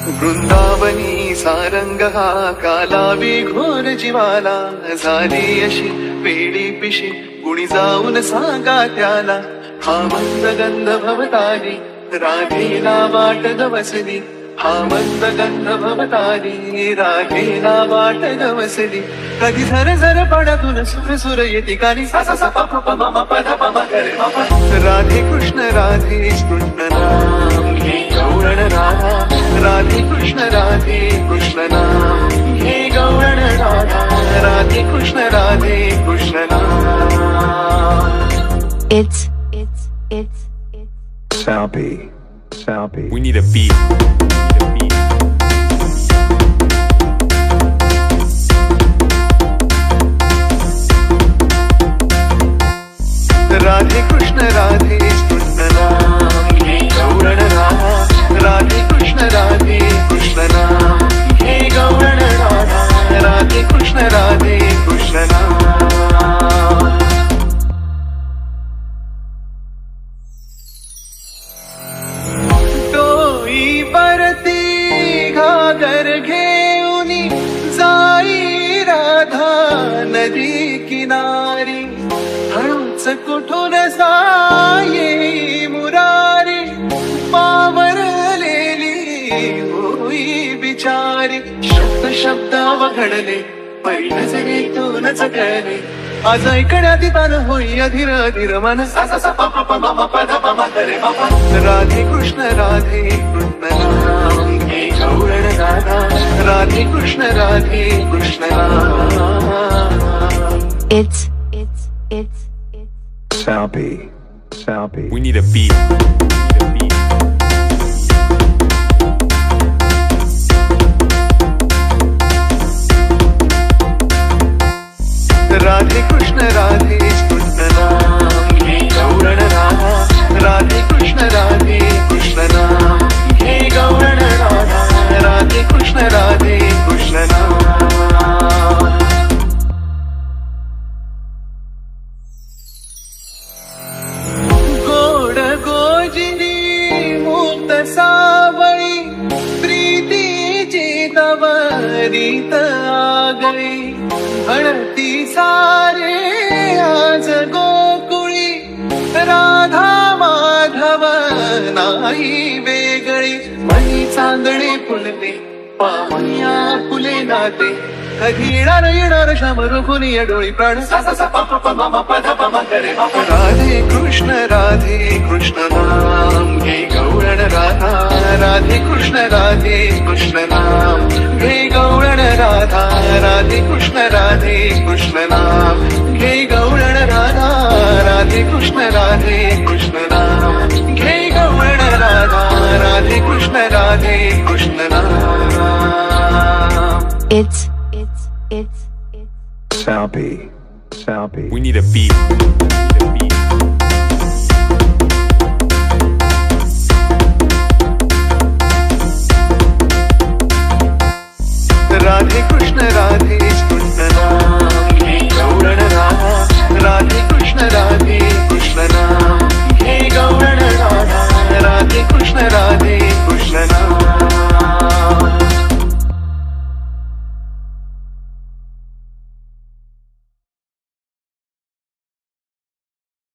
वृंदावनी सारंग हा कालावी घोर जीवाला, झाली अशी वेडी पिशी कुणी जाऊन सांगा त्याला. हा मंद गंध भवतारी राधेला वाट गवसली, हा मंद गंध भवतारी राधेला वाट गवसली. कधी झर झर पडातून सुर सुर येती कानी सा सा सा प प प म म प ध प म ग रे म प. राधे कृष्ण नाम घे गौरण राधा, राधे कृष्ण नाम घे गौरण राधा, राधे कृष्ण नाम. It's Salpy. We need a beat. Radhe Krishna नाम घे गौरण राधा, राधे कृष्ण नाम घे गौरण राधा, राधे कृष्ण नाम. टोई परती घागर घेऊनी जाई राधा नदी किनारी, हळूच कुठून साये मुरारी, पावरलेली होई बिचारी. शब्द वघडले पै नजरेतूनच कळले, आज ऐकण्यात तान होई अधीर अधीर मन सा सा सा प प प म म प ध प म ग रे म प. राधे कृष्ण नाम घे गौरण राधा, राधे कृष्ण नाम. It's Salpy. We need a beat. Radhe Krishna नाम घे गौरण राधा, राधे कृष्ण नाम घे गौरण राधा, राधे कृष्ण नाम. गोड गोजिनी मुक्त सावळी, प्रीतीची तवरीत आगळी. म्हणती सारे आज गोकुळी, राधा माधव नाही वेगळी. मनी चांदणे फुलते पामया फुले नाते, कधी येणार श्याम रुकुनी डोळी प्राण सा सा सा प प प म म प ध प म ग रे म प. राधे कृष्ण नाम घे गौरण राधा, राधे कृष्ण नाम घे गौरण राधा, राधे कृष्ण नाम घे गौरण राधा, राधे कृष्ण नाम घे गौरण राधा, राधे कृष्ण नाम. It's Salpy. We need a beat.